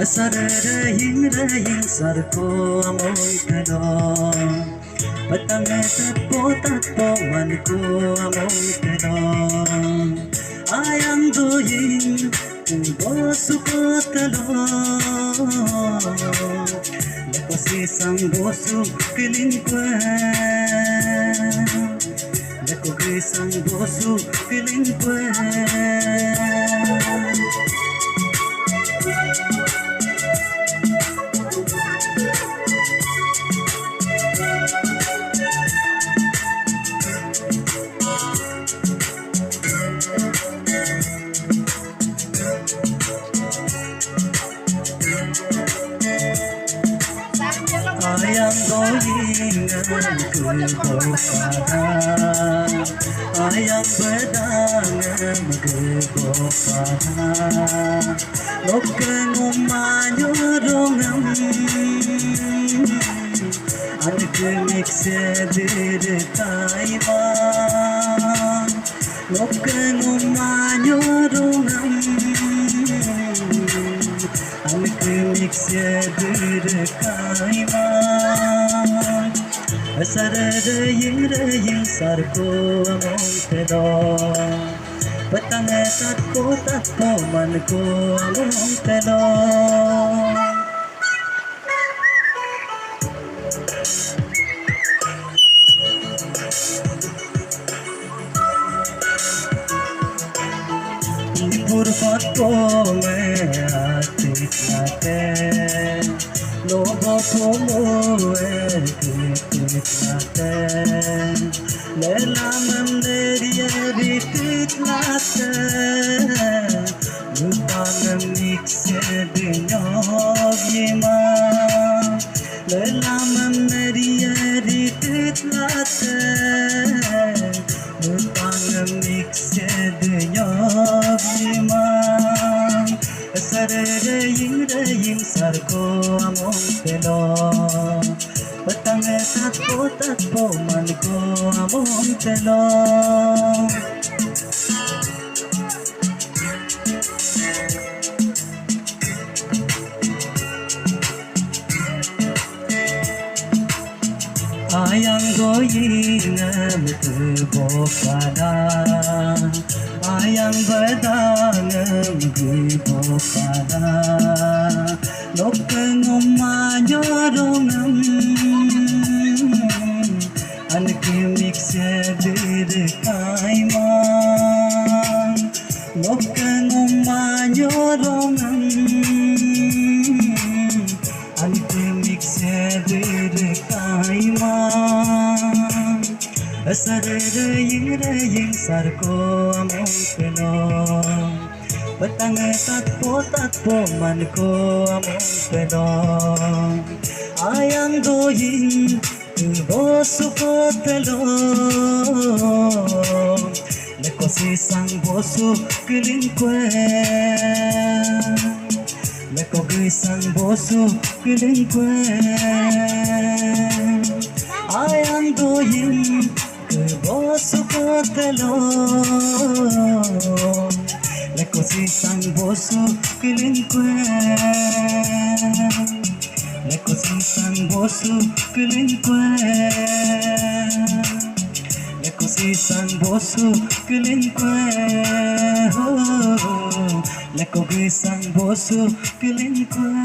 Saraying sarko amoy talon Batang tatpo manko amoy talon Ayang doyin bosu ko talon Lekosi sang bosu kilingkwen Lekosi sang bosu kilingkwen Ayang going magkukupada Ayang bedang magkukupada Huwag kang umanyurungan Ang kumiksedir tayo Huwag kang umanyurungan Ang kumiksedir tayo Saraying sarko amoy talon Batang tatpo manko amoy talon Purpat ko mein atik natin Lobo ko mo titik natin Lelaman neriyeritit natin Lupang mikse dinyog yima Lelaman neriyeritit natin Lupang mikse dinyog yima Saraying sarko among talon Batang tatpo manko among talon Ayang going magkukupada Ayang bedang magkukupada Huwag kang umanyurungan Ang kumiksedir tayo Huwag kang umanyurungan Ang kumiksedir tayo Saraying sarko among talon Batang tatpo manko among talon Ayang doyin bosu ko talon Lekosi sang bosu kilingkwen Lekosi sang bosu kilingkwen Ayang doyin bosu ko talon Lekosi sang bosu kilingkwen Lekosi sang bosu kilingkwen Lekosi sang bosu kilingkwen Lekosi sang bosu kilingkwen